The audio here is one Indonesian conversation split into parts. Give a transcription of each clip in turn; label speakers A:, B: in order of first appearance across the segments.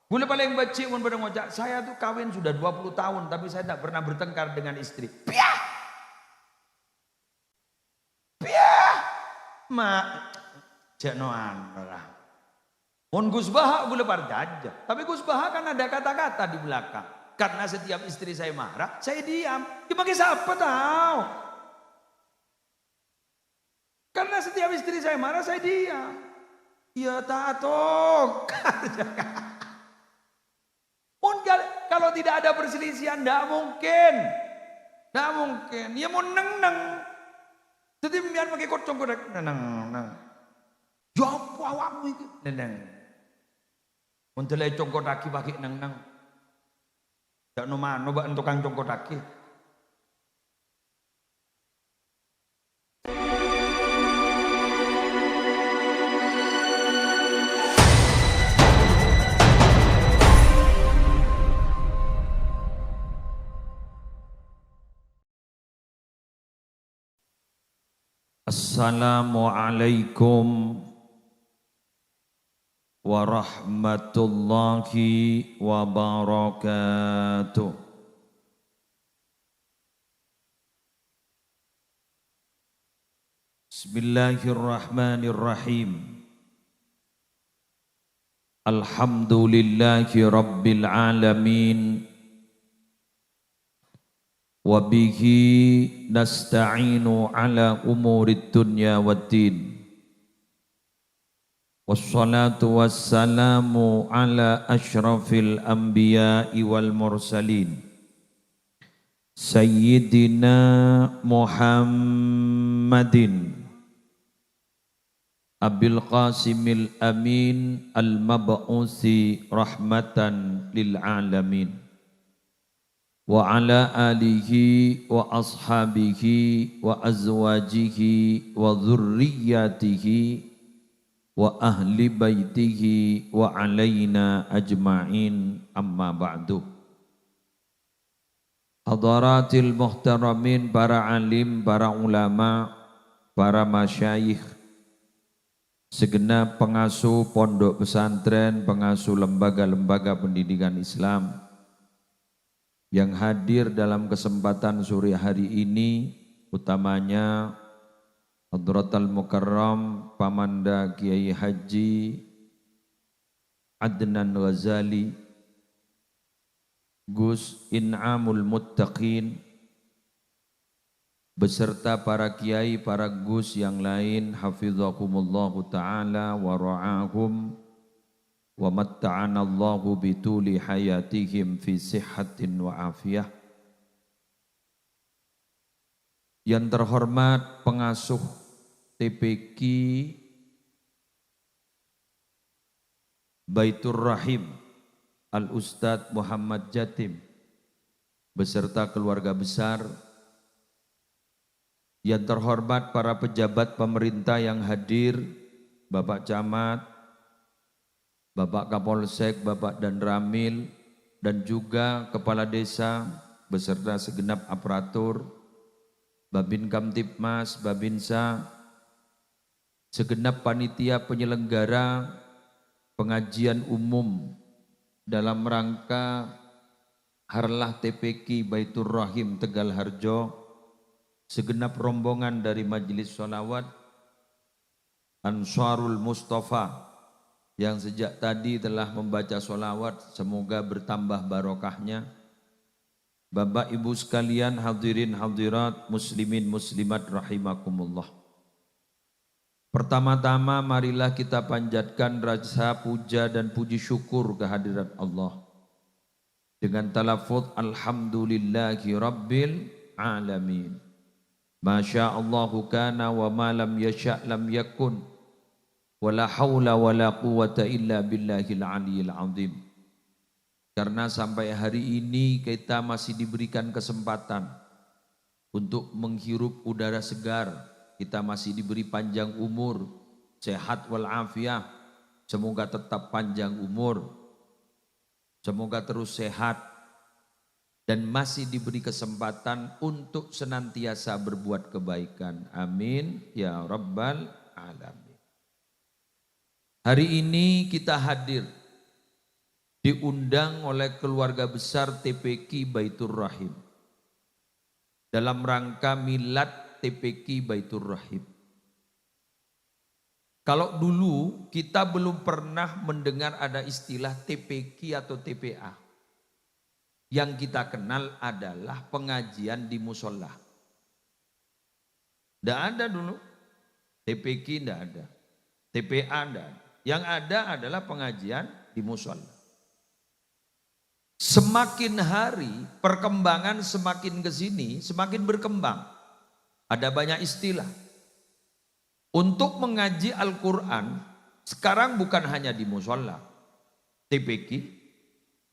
A: Gula paling becik pun pada ngocak, saya tuh kawin sudah 20 tahun tapi saya tidak pernah bertengkar dengan istri. Piah! Piah! Mak, cek noan lah. Mon Gus Baha gula parjaja, tapi Gus Baha kan ada kata-kata di belakang. Karena setiap istri saya marah, saya diam. Dipakai siapa tahu? Karena setiap istri saya marah, saya diam. Ya tato. Kalau tidak ada perselisihan, tidak mungkin. Tidak mungkin. Ya mau neng-neng. Jadi biar pakai kocong kodek. Neng-neng. Jawab awakmu itu. Neng-neng. Untuk congkot kaki pakai neng-neng. Tak nomah, nobak tukang congkot kaki. Assalamualaikum warahmatullahi wabarakatuh. Bismillahirrahmanirrahim. Alhamdulillahi rabbil alamin. Wabihi nasta'inu ala umurid dunya waddin. Wassalatu wassalamu ala ashrafil anbiya'i wal mursalin. Sayyidina Muhammadin Abil Qasimil Amin al-mab'usi rahmatan lil alamin. Wa ala alihi wa ashabihi wa azwajihi wa dhurriyyatihi wa ahli baitihi wa alaina ajma'in amma ba'du. Hadaratil muhtaramin, para alim, para ulama, para masyayikh, segenap pengasuh pondok pesantren, pengasuh lembaga-lembaga pendidikan Islam yang hadir dalam kesempatan sore hari ini, utamanya Hadratal Mukarram Pamanda Kiai Haji Adnan Ghazali Gus In'amul Muttaqin beserta para kiai, para gus yang lain, hafizakumullahu ta'ala wa ra'ahum wa matta'ana Allahu bituli hayatihim fi sihhatin wa afiyah. Yang terhormat pengasuh TPQ Baitur Rahim Al-Ustadz Muhammad Jatim beserta keluarga besar. Yang terhormat para pejabat pemerintah yang hadir, Bapak Camat, Bapak Kapolsek, Bapak Dan Ramil, dan juga Kepala Desa beserta segenap aparatur, Babin Kamtipmas, Babinsa, segenap panitia penyelenggara pengajian umum dalam rangka Harlah TPQ Baitur Rahim Tegal Harjo, segenap rombongan dari Majelis Sholawat Ansarul Mustafa yang sejak tadi telah membaca sholawat, semoga bertambah barokahnya. Bapak Ibu sekalian, hadirin hadirat, muslimin muslimat rahimakumullah. Pertama-tama marilah kita panjatkan rasa puja dan puji syukur kehadirat Allah dengan talafuz alhamdulillahi rabbil alamin. Masya Allahu kana wa ma lam yasha' lam yakun. Wala haula wala quwata illa billahil aliyil azim. Karena sampai hari ini kita masih diberikan kesempatan untuk menghirup udara segar, kita masih diberi panjang umur, sehat wal afiah, semoga tetap panjang umur, semoga terus sehat, dan masih diberi kesempatan untuk senantiasa berbuat kebaikan. Amin ya rabbal alamin. Hari ini kita hadir diundang oleh keluarga besar TPQ Baitur Rahim dalam rangka milad TPQ Baitur Rahim. Kalau dulu kita belum pernah mendengar ada istilah TPQ atau TPA. Yang kita kenal adalah pengajian di musola. Tidak ada dulu. TPQ tidak ada. TPA tidak ada. Yang ada adalah pengajian di musola. Semakin hari perkembangan semakin ke sini, semakin berkembang. Ada banyak istilah. Untuk mengaji Al-Quran, sekarang bukan hanya di musola, TPQ,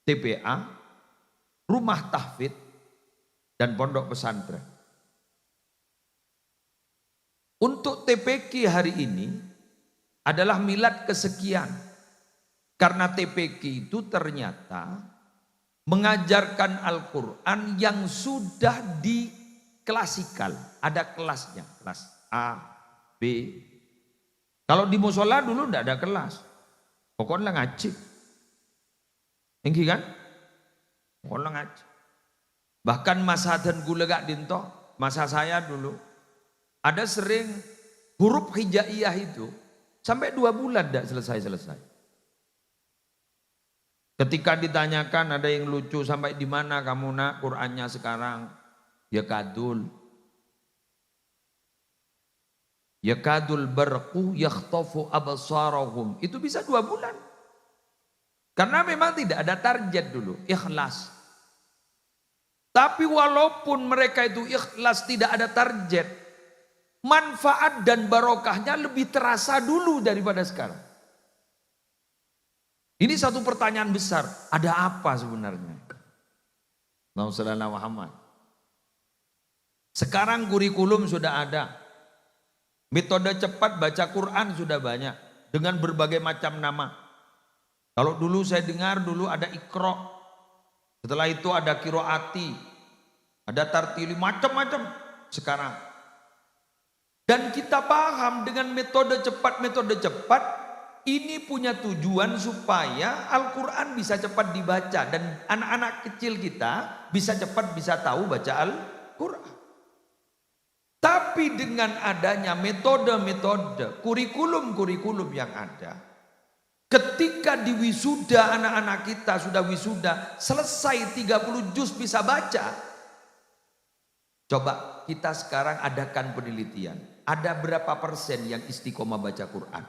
A: TPA, rumah tahfidz, dan pondok pesantren. Untuk TPQ hari ini adalah milad kesekian. Karena TPQ itu ternyata mengajarkan Al-Quran yang sudah diklasikal. Ada kelasnya, kelas A, B. Kalau di musola dulu tidak ada kelas. Pokoknya ngaji. Tinggi kan? Pokoknya ngaji. Bahkan masa dan gulegak dinto, masa saya dulu, ada sering huruf hijaiyah itu sampai 2 bulan tidak selesai-selesai. Ketika ditanyakan ada yang lucu, sampai di mana kamu nak Qur'annya sekarang? Ya kadul. Yakadul barqu yakhtafu absarahum. Itu bisa 2 bulan. Karena memang tidak ada target dulu, ikhlas. Tapi walaupun mereka itu ikhlas tidak ada target, manfaat dan barokahnya lebih terasa dulu daripada sekarang. Ini satu pertanyaan besar, ada apa sebenarnya? Allahumma Muhammad. Sekarang kurikulum sudah ada. Metode cepat baca Quran sudah banyak dengan berbagai macam nama. Kalau dulu saya dengar dulu ada Iqra, setelah itu ada Qiraati, ada Tartili, macam-macam sekarang. Dan kita paham dengan metode cepat ini punya tujuan supaya Al-Quran bisa cepat dibaca dan anak-anak kecil kita bisa cepat bisa tahu baca Al-Quran. Tapi dengan adanya metode-metode, kurikulum-kurikulum yang ada, ketika di wisuda anak-anak kita sudah wisuda, selesai 30 juz bisa baca. Coba kita sekarang adakan penelitian. Ada berapa persen yang istiqomah baca Quran?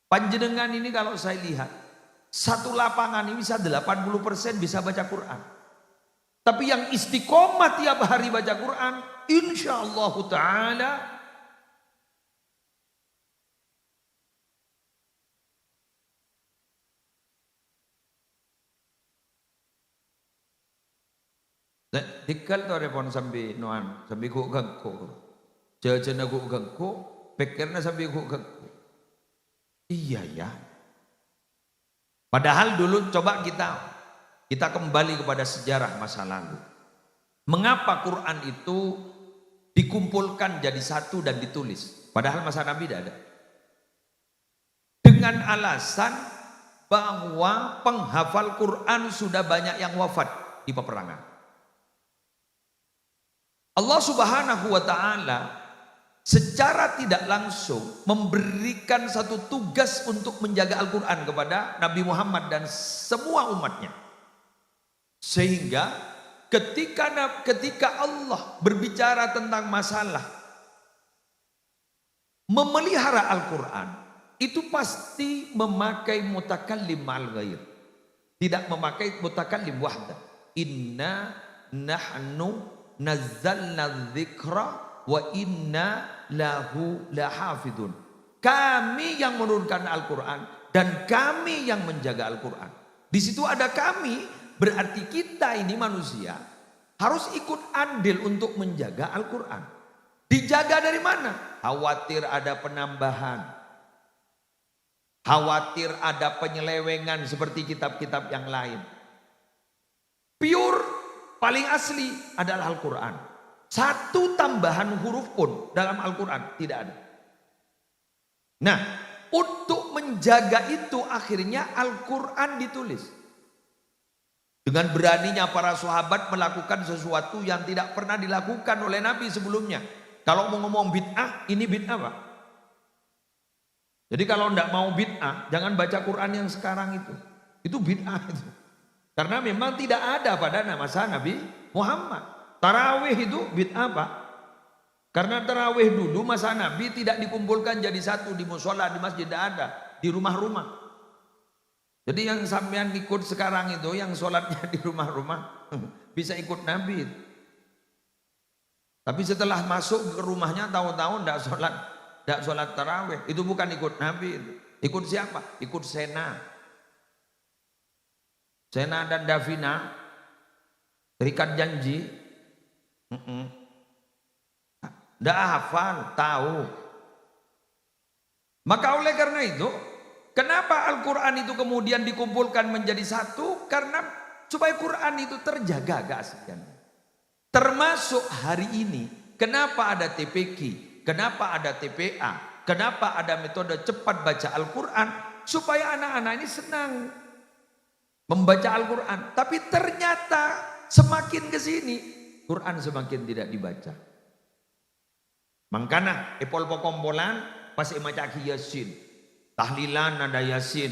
A: Panjenengan ini kalau saya lihat, satu lapangan ini bisa 80% bisa baca Quran. Tapi yang istiqomah tiap hari baca Quran, insyaallah ta'ala dikal to repon sambil noan, sambil ku gangko. Jajana ku gangko, pikirnya sambil ku gangko. Iya ya. Padahal dulu coba kita kembali kepada sejarah masa lalu. Mengapa Quran itu dikumpulkan jadi satu dan ditulis? Padahal masa Nabi tidak ada. Dengan alasan bahwa penghafal Quran sudah banyak yang wafat di peperangan. Allah Subhanahu wa ta'ala secara tidak langsung memberikan satu tugas untuk menjaga Al-Quran kepada Nabi Muhammad dan semua umatnya. Sehingga ketika Allah berbicara tentang masalah memelihara Al-Quran, itu pasti memakai mutakallim ma'al ghair, tidak memakai mutakallim wahda. Inna nahnu nazzalna dzikra wa inna lahu lahafidun. Kami yang menurunkan Al-Quran dan kami yang menjaga Al-Quran. Di situ ada kami. Berarti kita ini manusia harus ikut andil untuk menjaga Al-Quran. Dijaga dari mana? Khawatir ada penambahan. Khawatir ada penyelewengan seperti kitab-kitab yang lain. Pure, paling asli adalah Al-Quran. Satu tambahan huruf pun dalam Al-Quran tidak ada. Nah, untuk menjaga itu akhirnya Al-Quran ditulis. Dengan beraninya para sahabat melakukan sesuatu yang tidak pernah dilakukan oleh Nabi sebelumnya. Kalau mau ngomong bid'ah, ini bid'ah Pak. Jadi kalau tidak mau bid'ah, jangan baca Quran yang sekarang itu. Itu bid'ah itu. Karena memang tidak ada pada masa Nabi Muhammad. Tarawih itu bid'ah Pak. Karena tarawih dulu masa Nabi tidak dikumpulkan jadi satu di musola, di masjid, tidak ada. Di rumah-rumah. Jadi yang sampean ikut sekarang itu, yang sholatnya di rumah-rumah, bisa ikut Nabi. Tapi setelah masuk ke rumahnya tahun-tahun tidak sholat tarawih. Itu bukan ikut Nabi. Ikut siapa? Ikut Sena. Sena dan Davina. Terikat janji. Tidak hafal, tahu. Maka oleh karena itu, kenapa Al-Quran itu kemudian dikumpulkan menjadi satu? Karena supaya Quran itu terjaga keasliannya. Termasuk hari ini, kenapa ada TPQ, kenapa ada TPA, kenapa ada metode cepat baca Al-Quran, supaya anak-anak ini senang membaca Al-Quran. Tapi ternyata semakin ke sini, Quran semakin tidak dibaca. Makanya epol pokompolan pasti maca Yasin. Tahlilan ada Yasin,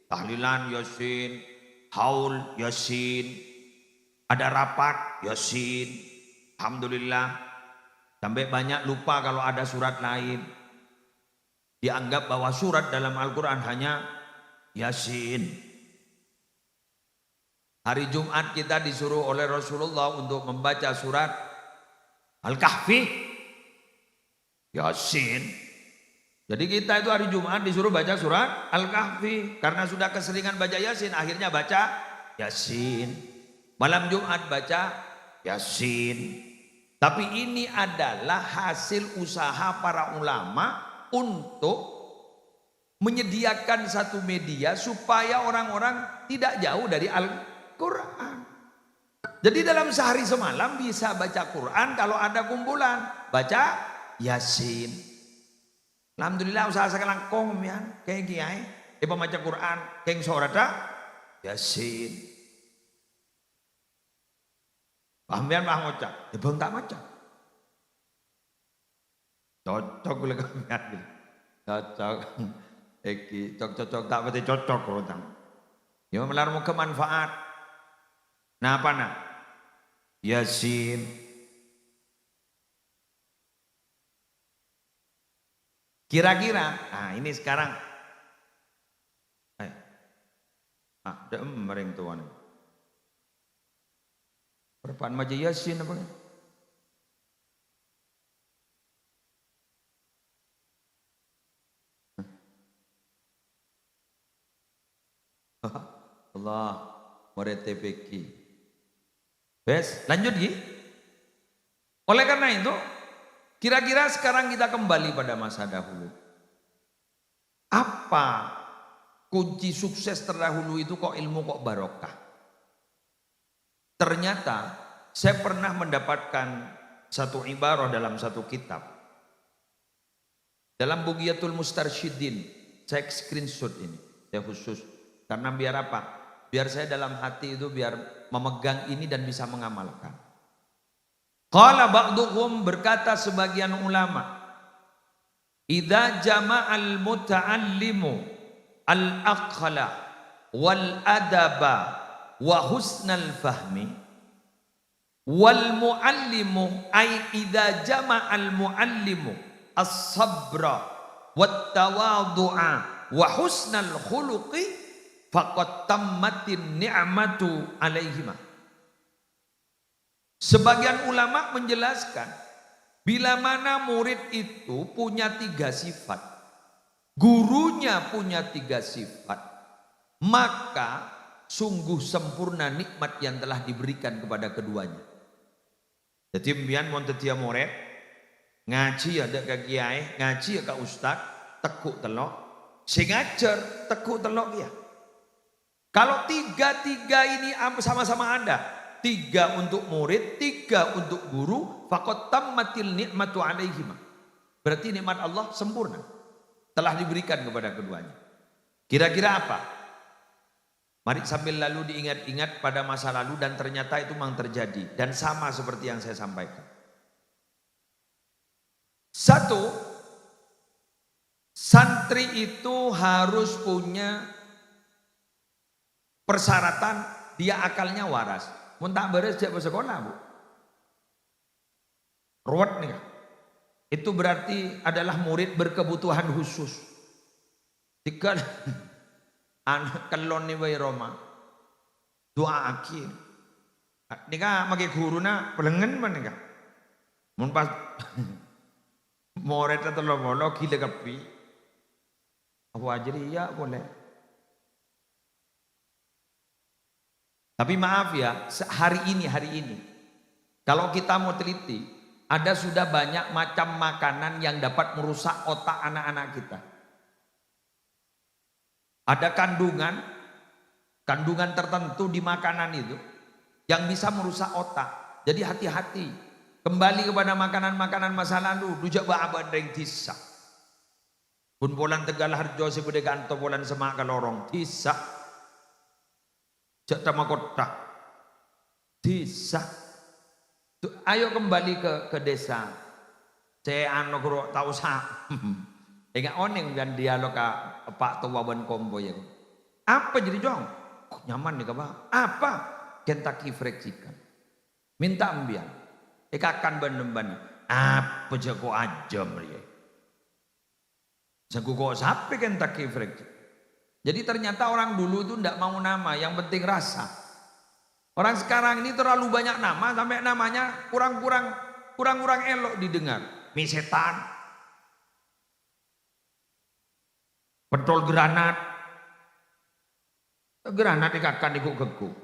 A: tahlilan Yasin, haul Yasin, ada rapat Yasin, alhamdulillah. Sampai banyak lupa kalau ada surat lain. Dianggap bahwa surat dalam Al-Quran hanya Yasin. Hari Jumat kita disuruh oleh Rasulullah untuk membaca surat Al-Kahfi, Yasin. Jadi kita itu hari Jumat disuruh baca surat Al-Kahfi. Karena sudah keseringan baca Yasin, akhirnya baca Yasin. Malam Jumat baca Yasin. Tapi ini adalah hasil usaha para ulama untuk menyediakan satu media supaya orang-orang tidak jauh dari Al-Quran. Jadi dalam sehari semalam bisa baca Quran kalau ada kumpulan. Baca Yasin. Alhamdulillah usaha sekarang kong ya, kayak kiai, pembaca Quran, kayak sorata Yasin. Pahamian lah ngocak, bang tak maca. Cocok boleh kamian, cocok. Eki cocok tak berarti cocok orang. Ya melarang kemanfaat. Nah apa nak? Yasin. Kira-kira, nah ini sekarang, ada mereng tuan. Perpan maja Yasin apa? Allah, murid TPQ. Bes, lanjut Gi. Oleh karena itu, kira-kira sekarang kita kembali pada masa dahulu. Apa kunci sukses terdahulu itu kok ilmu kok barokah? Ternyata saya pernah mendapatkan satu ibarah dalam satu kitab. Dalam Bugiyatul Mustarsyidin, saya screenshot ini. Saya khusus. Karena biar apa? Biar saya dalam hati itu biar memegang ini dan bisa mengamalkan. Qala ba'duhum, berkata sebagian ulama, idza jama'al muta'allimu al-aqla wal adaba wa husnal fahmi wal muallimu ay idza jama'al muallimu as-sabra wat tawadhu'a wa husnal khuluqi faqad tammatin ni'matu alaihima. Sebagian ulama menjelaskan bila mana murid itu punya 3 sifat, gurunya punya 3 sifat, maka sungguh sempurna nikmat yang telah diberikan kepada keduanya. Jadi mbiyen mon tetia murid ngaji ada ke kiai, ngaji ke ustaz, tekuk telok, sing ngajar tekuk telok ya. Kalau 3 ini sama-sama ada, 3 untuk murid, 3 untuk guru, faqad tammatil ni'matu alaihima. Berarti nikmat Allah sempurna. telah diberikan kepada keduanya. Kira-kira apa? Mari sambil lalu diingat-ingat pada masa lalu dan ternyata itu memang terjadi. Dan sama seperti yang saya sampaikan. Satu, santri itu harus punya persyaratan dia akalnya waras. Mun tak beres dia bersekolah, Bu. Ruwet nih. Itu berarti adalah murid berkebutuhan khusus. Jika anak kelon nih bayi Roma, doa akhir. Nika magi guru na pelengen man nika. Mun pas murid atau lo gila kepi. Aku ajari ya boleh. Tapi maaf ya, hari ini, kalau kita mau teliti, ada sudah banyak macam makanan yang dapat merusak otak anak-anak kita. Ada kandungan tertentu di makanan itu yang bisa merusak otak. Jadi hati-hati. Kembali kepada makanan-makanan masa lalu, rujak ba'aban ring tisak. Pun bolan Tegal Harjo sebede kanto bolan Semak Kalorong tisak. Jak tama kota. Tisak. Ayo kembali ke desa. Saya anu kuro tahu sa. Enggak oneng dan dialog Pak Tua ban kombo ya. Apa jadi jong? Kok nyaman nih Pak? Apa? Kentucky Fried Chicken. Minta ambian. Ekakan ban. Apa jago aja meriye. Jago kok sampai Kentucky Fried Chicken. Jadi ternyata orang dulu itu tidak mau nama, yang penting rasa. Orang sekarang ini terlalu banyak nama sampai namanya kurang elok didengar. Mie setan, pentol granat dikatakan diguk-geguk.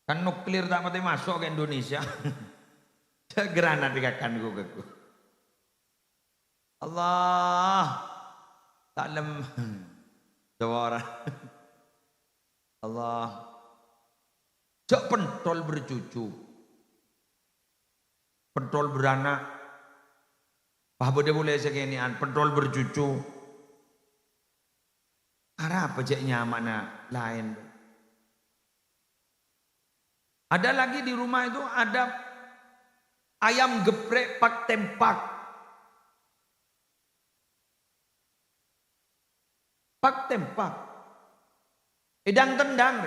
A: Kan nuklir tak mati masuk ke Indonesia. Granat dikatakan diguk-geguk. Allah. Taklem Jawa orang. Allah. Jak pentol bercucu. Pentol beranak. Pak Bode boleh seginian pentol bercucu. Arah apa jaknya mana lain. Ada lagi di rumah itu ada ayam geprek pak tempak. Pak tempak. Edang tendang.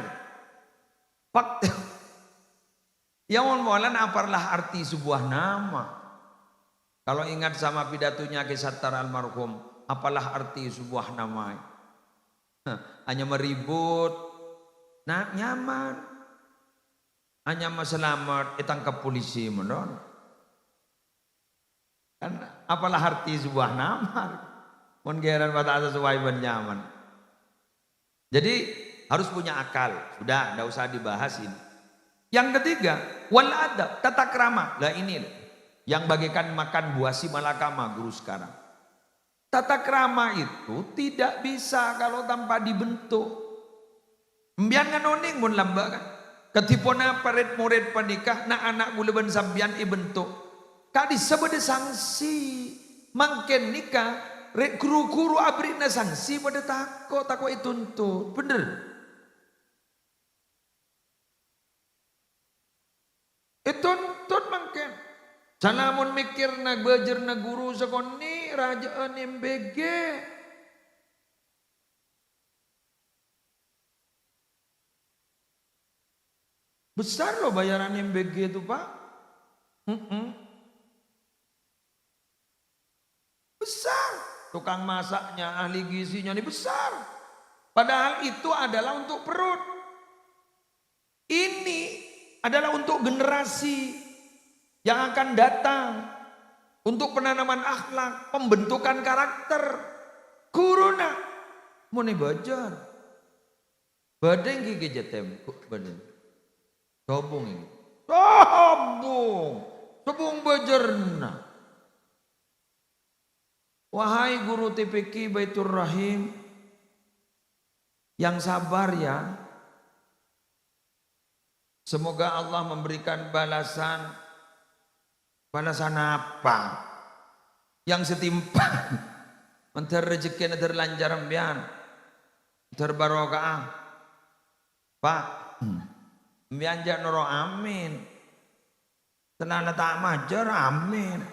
A: Pak tempak. Yang molan apalah arti sebuah nama. Kalau ingat sama pidatonya Ki Sattar almarhum, apalah arti sebuah nama? Hanya meribut, nah nyaman. Hanya selamat, ditangkap polisi menon. Kan apalah arti sebuah nama? Menggeran pada sesuai nyaman. Jadi harus punya akal. Sudah, tidak usah dibahas ini. Yang ketiga, wal adab, tata krama. Lah ini yang bagaikan makan buah si malakama guru sekarang. Tata krama itu tidak bisa kalau tanpa dibentuk. Mbian nganoning mun lamba kan. Ketipona paret murid panikah na anak guleban sambian ibentuk. Kak disebut sanksi. Mangken nikah guru-guru abrina sanksi pada tako itu tuh bener. Itu mangken. Sanamun mikir na belajar na guru sekoni rajaan MBG. Besar loh bayaran MBG itu Pak. Besar. Tukang masaknya, ahli gizinya ini besar. Padahal itu adalah untuk perut. Ini adalah untuk generasi yang akan datang. Untuk penanaman akhlak, pembentukan karakter. Guruna. Mau nih bajar. Badeng gigi jetem. Badeng. Sobung ini. Sobung bajarna. Wahai guru TPQ Baitur Rahim yang sabar ya. Semoga Allah memberikan balasan apa? Yang setimpa mentar rezeki mentar lancar ambian mentar barokah Pak ambian jak noro amin tenana tak majar amin.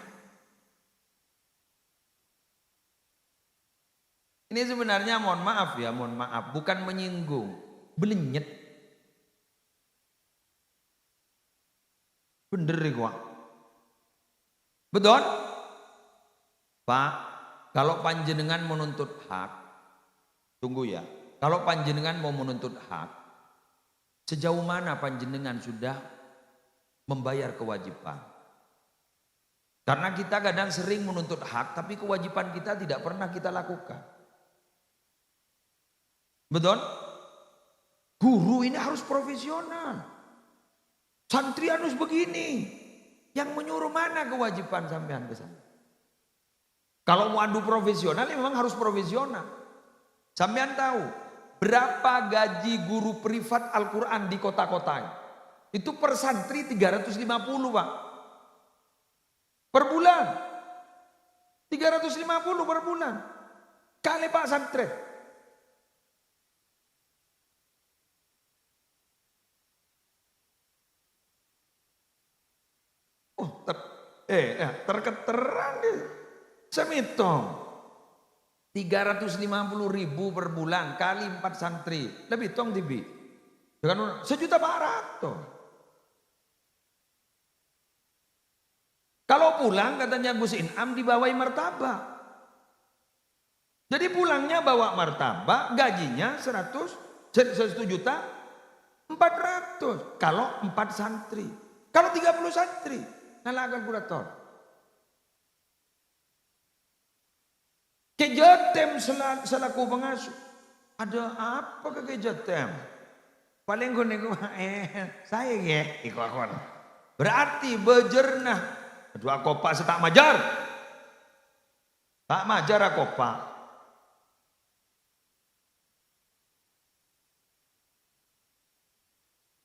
A: Ini sebenarnya mohon maaf ya, mohon maaf bukan menyinggung, belenyet bener kok betul Pak. Kalau panjenengan menuntut hak, tunggu ya. Kalau panjenengan mau menuntut hak, sejauh mana panjenengan sudah membayar kewajiban? Karena kita kadang sering menuntut hak, tapi kewajiban kita tidak pernah kita lakukan. Betul? Guru ini harus profesional. Santri harus begini. Yang menyuruh mana kewajiban sampean ke sana? Kalau mau adu profesional ya memang harus profesional. Sampean tahu berapa gaji guru privat Al-Quran di kota-kota? Itu per santri 350 Pak. Per bulan. 350 per bulan. Kali Pak santri. Oh, terketeran deh. Semitong 350.000 per bulan kali 4 santri lebih tong tibi dengan 1.400.000. Kalau pulang katanya Gus Inam dibawai martabak. Jadi pulangnya bawa martabak, gajinya 1 juta 400 kalau 4 santri. Kalau 30 santri ngalah kalkulator. Kejatem selaku pengasuh. Ada apa ke kejatem? Paling gue saya ya ikut. Berarti bejernah. Dua kopak setak majar. Tak majar kopak.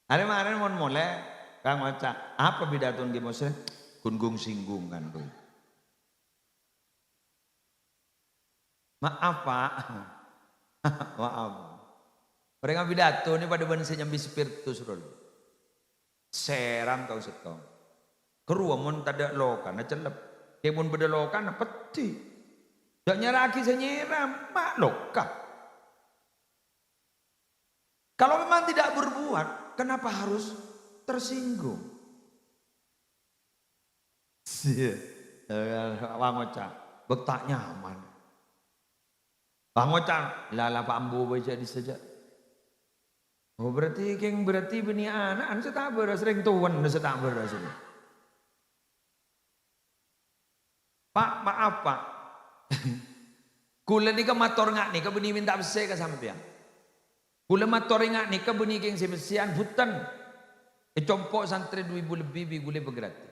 A: Hari-hari mau mulai Kang Maca, apa bidatun di Mosel? Gunggung singgung kan tuh. Maaf Pak, maaf. Mereka pidato ini pada bangsa nyambi spiritus dulu. Seram kau setong. Keruamun tada lokan, celep. Kemun beda lokan, peti. Jak nyaraki senyeram, mak loka. Kalau memang tidak berbuat, kenapa harus tersinggung? Bang Oca, betak nyaman. Bang Oca, lala Pak Ambo baca di saja. Oh berarti beni anak, tak beras sering tuan tak beras. Pak, maaf Pak. Kula ni ke mator ngak ni ke beni minta besar ke sampean. Kula mator ngak ni ke beni keng sebesian hutan. Compok santri 2.000 lebih bi gule bergratis.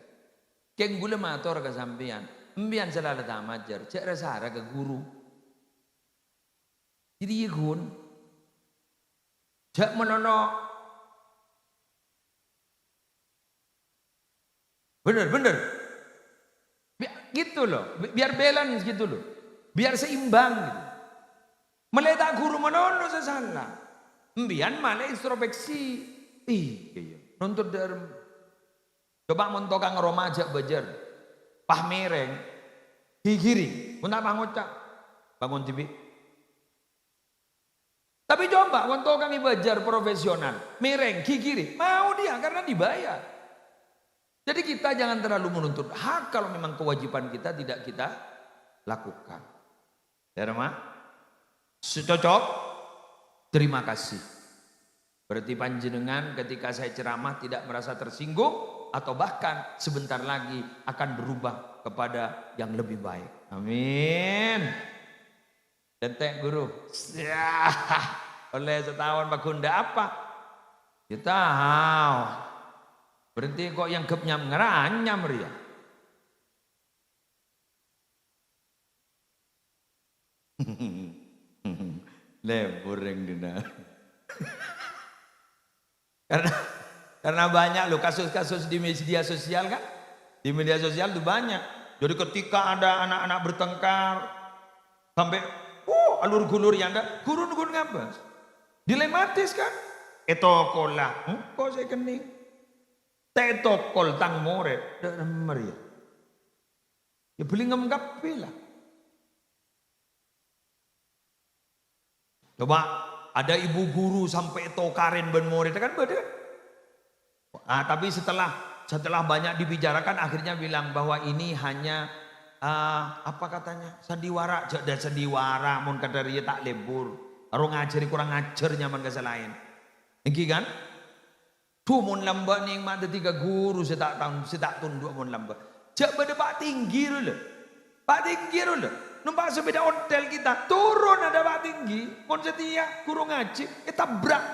A: Keng gula mator ke sampean. Mbian selalu tak majar, cek rasa ke guru. Jadi ikun, jak menono, bener, gitu loh, biar balance gitu loh, biar seimbang gitu. Meletak guru menono sesalah, mbian malah introspeksi, nuntut derem, coba montokang remaja bejer, pah mereng, gigiri, muntah pangocak, bangun tibi. Tapi coba untuk kami belajar profesional, mereng, gigiri, mau dia karena dibayar. Jadi kita jangan terlalu menuntut hak kalau memang kewajiban kita tidak kita lakukan. Ya Rama? Cocok? Terima kasih. Berarti panjenengan ketika saya ceramah tidak merasa tersinggung atau bahkan sebentar lagi akan berubah kepada yang lebih baik. Amin. Dentek guru. Ya, oleh setahun Pak Gunda apa? Kita tahu. Berarti kok yang kepnyam ngeranyam ya. Lebur yang dina. Karena banyak loh kasus-kasus di media sosial kan. Di media sosial itu banyak. Jadi ketika ada anak-anak bertengkar sampai alur gulur yang ada gurun-gurun ngabas. Dilematis kan? Etokola, kok saya kening. Tetokol tang more, ya. Ya beli ngemgap lah. Coba ada ibu guru sampai tokarin ben more, kan beda. Tapi setelah banyak dibicarakan akhirnya bilang bahwa ini hanya apa katanya sandiwara, jadi sandiwara mun kadariya tak lebur orang ngajari kurang ngajar nyaman ke lain iki kan tuh mun lamba ning mata tiga guru saya tak tunduk mun lamba jak pada pak tinggi lho numpak sepeda hotel kita turun ada pak tinggi mun setia guru ngaji kita brak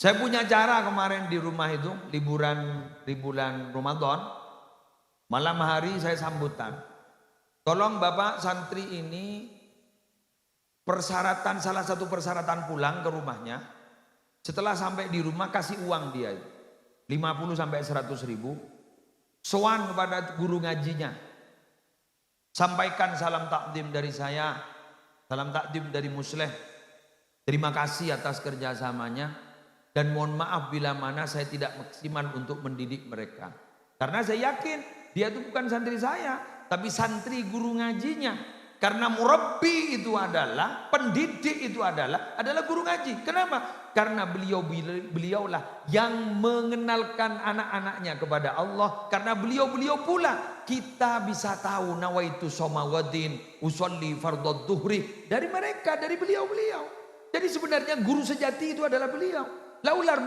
A: Saya punya cara kemarin di rumah itu, liburan Ramadan, malam hari saya sambutan. Tolong Bapak santri ini salah satu persyaratan pulang ke rumahnya, setelah sampai di rumah kasih uang dia, 50 sampai 100 ribu, sowan kepada guru ngajinya, sampaikan salam takdim dari saya, salam takdim dari Musleh, terima kasih atas kerjasamanya. Dan mohon maaf bila mana saya tidak maksimal untuk mendidik mereka. Karena saya yakin dia itu bukan santri saya, tapi santri guru ngajinya. Karena murabbi itu adalah, pendidik itu adalah guru ngaji. Kenapa? Karena beliaulah yang mengenalkan anak-anaknya kepada Allah. Karena beliau pula kita bisa tahu nawaitu somawadin usolli fardad duhri dari mereka, dari beliau. Jadi sebenarnya guru sejati itu adalah beliau. Laulal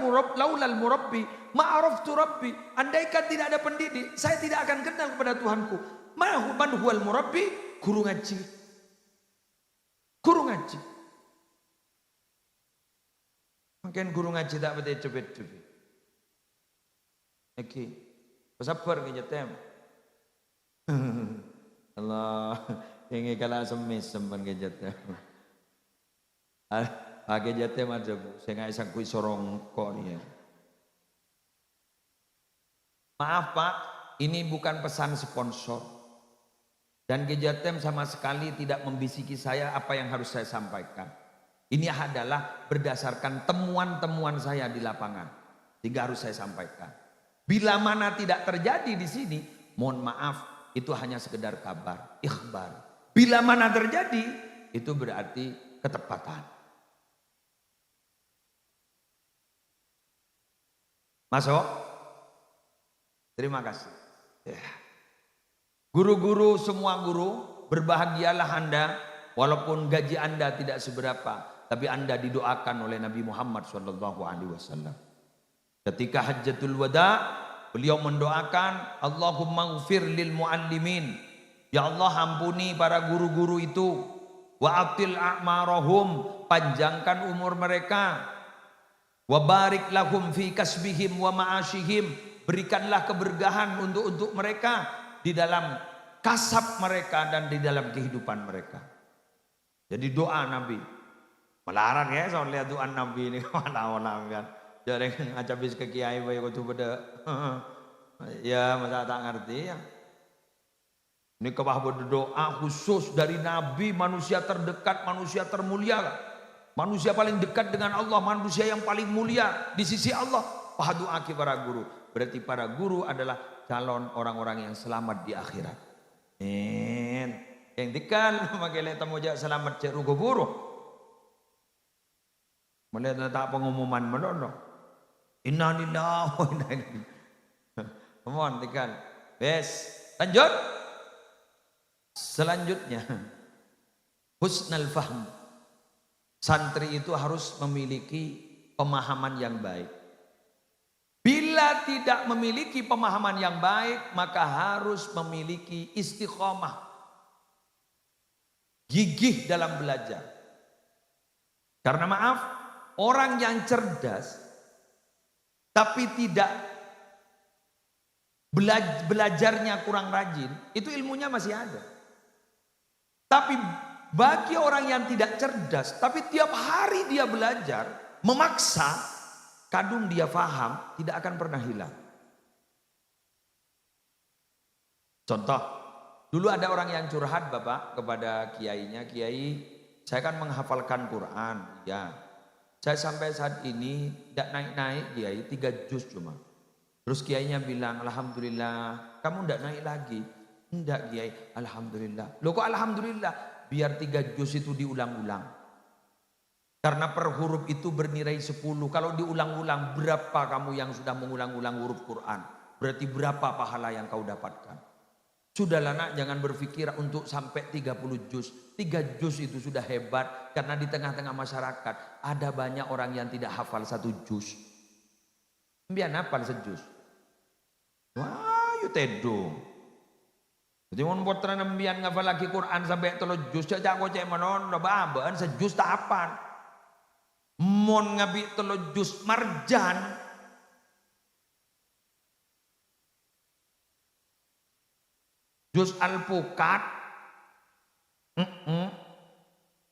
A: murabbi ma'araftu rabbi. Andaikan tidak ada pendidik, saya tidak akan kenal kepada Tuhanku. Man huwal murabbi? Guru ngaji. Mungkin guru ngaji tak betul cepet-cepet. Oke. Bersabar ke tem. Allah, yang kalah semis sempan ke tem. Pakai jatah macam saya nggak isang kui sorong kok nih. Maaf Pak, ini bukan pesan sponsor dan Gejatem sama sekali tidak membisiki saya apa yang harus saya sampaikan. Ini adalah berdasarkan temuan-temuan saya di lapangan, sehingga harus saya sampaikan. Bila mana tidak terjadi di sini, mohon maaf, itu hanya sekedar kabar, ikhbar. Bila mana terjadi, itu berarti ketepatan. Masuk? Terima kasih. Ya. Guru-guru, semua guru, berbahagialah Anda, walaupun gaji Anda tidak seberapa, tapi Anda didoakan oleh Nabi Muhammad SAW. Ketika Hajjatul Wada, beliau mendoakan, Allahumma ghfir lil muallimin. Ya Allah, ampuni para guru-guru itu. Wa'atil a'marahum, panjangkan umur mereka. Wa barik lahum fi kasbihim wa ma'ashihim, berikanlah keberkahan untuk mereka di dalam kasab mereka dan di dalam kehidupan mereka. Jadi doa Nabi melarang ya, soal lihat doa Nabi ini malah kan. Jadi ngajabis ke kiai bae kudu beda. Ya masa tak ngerti ya. Ini kebah berdoa khusus dari Nabi, manusia terdekat, manusia termulia. Manusia paling dekat dengan Allah, manusia yang paling mulia di sisi Allah. Pahaduaki para guru. Berarti para guru adalah calon orang-orang yang selamat di akhirat. Yang dikal makai tamu jak selamat cek rugo guru. Melihat tak pengumuman menono. Inna lillahi wa inna ilaihi. Mohon dikal. Bes, lanjut. Selanjutnya husnul fahm. Santri itu harus memiliki pemahaman yang baik. Bila tidak memiliki pemahaman yang baik, maka harus memiliki istiqomah. Gigih dalam belajar. Karena maaf, orang yang cerdas tapi tidak belajarnya kurang rajin, itu ilmunya masih ada. Tapi Bagi orang yang tidak cerdas, tapi tiap hari dia belajar, memaksa, kadung dia faham, tidak akan pernah hilang. Contoh, dulu ada orang yang curhat Bapak kepada kiainya, Kiai, saya kan menghafalkan Quran, ya. Saya sampai saat ini tidak naik-naik Kiai, 3 juz cuma. Terus Kiainya bilang, Alhamdulillah, kamu tidak naik lagi. Enggak Kiai, Alhamdulillah. Loh kok Alhamdulillah? Biar 3 juz itu diulang-ulang. Karena per huruf itu bernilai 10. Kalau diulang-ulang, berapa kamu yang sudah mengulang-ulang huruf Quran? Berarti berapa pahala yang kau dapatkan? Sudahlah nak, jangan berpikir untuk sampai 30 juz. 3 juz itu sudah hebat. Karena di tengah-tengah masyarakat ada banyak orang yang tidak hafal 1 juz. Mbian hafal 1 juz. Wah, you tedo. Jadi mau buat terang mbian ngafal lagi Quran sampai 3 juz. Cak kocek menon, babaan 1 juz tak apa. Mon ngabi 3 juz marjan. Juz Al-Pukat,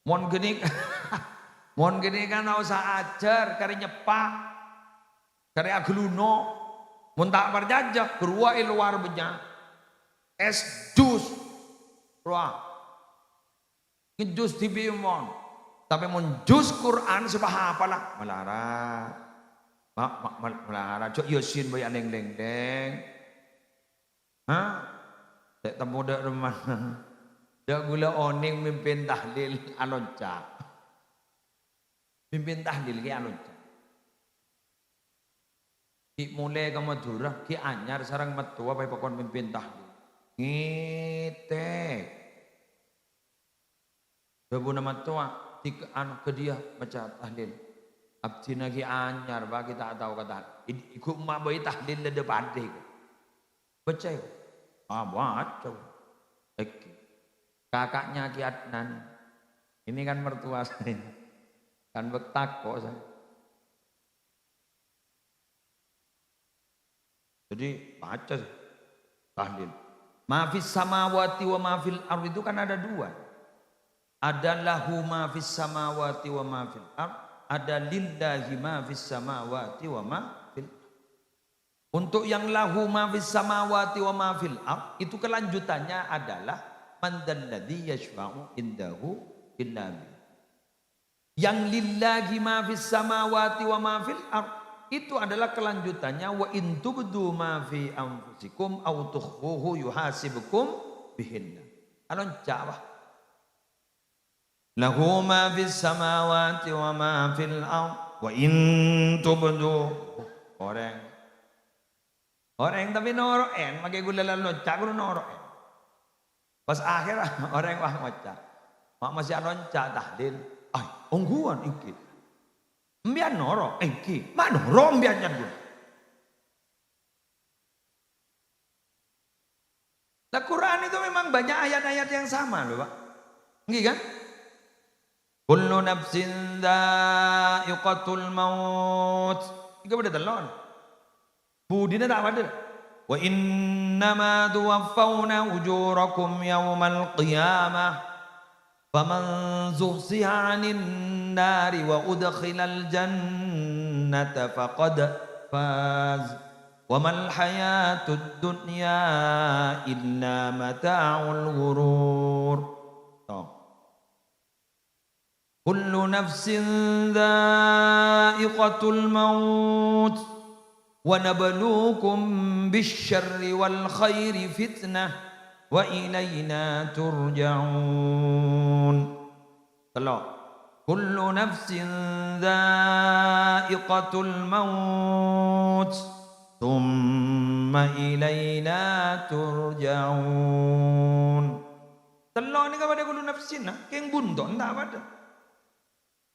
A: mon gini, mon gini kan tak usah ajar, kari nyepak, kari ageluno, mon tak berjajah, kerua luar benya, es juz, kerua, juz tibi mon, tapi mon juz Quran sebah apalah, melarang, melarang, cok Yasin bayar leng-leng, hah? Tak temu dak rumah. Dak gula oning mimpin tahlil alonca. Mimpin tahlil ki alonca. Ki mulai ke Madura, ki anyar sarang metu apa pokon mimpin tahlil. Ngite. Bebu nama tua tik anu ke dia baca tahlil. Abdina ki anyar ba kita tahu kata. Iku mak bayi tahlil de pade. Baca. Baca. Kakaknya Ki Adnan. Ini kan mertua saya. Kan bektak kok saya. Jadi baca tahlil. Mafis samawati wa mafil ardh itu kan ada 2. Ada lahu mafis samawati wa mafil ardh. Ada lillahi mafis samawati wa mafil. Untuk yang lahu ma fis samawati wa ma fil ardh itu kelanjutannya adalah man dzalladzi yashfa'u indahu illa bi. Yang lillahi ma fis samawati wa ma fil ardh itu adalah kelanjutannya wa in tubdu ma fi anfusikum aw tukhfuhu yuhasibukum bihinna. Alon jawah. Lahu ma fis samawati wa ma fil ardh wa in tubdu orang tapi noroen, makai gula lalu cak gula noroen. Pas akhir orang wah ngocak, mak masih alonca tahlil. Ay, ongguan iki. Mbian noro, iki, mak noro mbian jangan. Nah Quran itu memang banyak ayat-ayat yang sama loh Pak. Nggih kan? Kullu nafsin dha'iqatul maut. Iku beda telon. Budina tak ada. Wa innama tuwaffawna ujurakum yawmal qiyamah. Faman zuhziha 'anil nari wa udkhilal jannata faqad faz. Wa mal hayatud dunya illa mata'ul ghurur. Kullu nafsin dha'iqatul maut. Wa nabluukum bisyarri wal khairi fitnah wa ilayna turja'un. Kalau kullu nafsin dha'iqatul maut thumma ilayna turja'un. Telok ni kepada kullu nafsin keng bunton tak pada.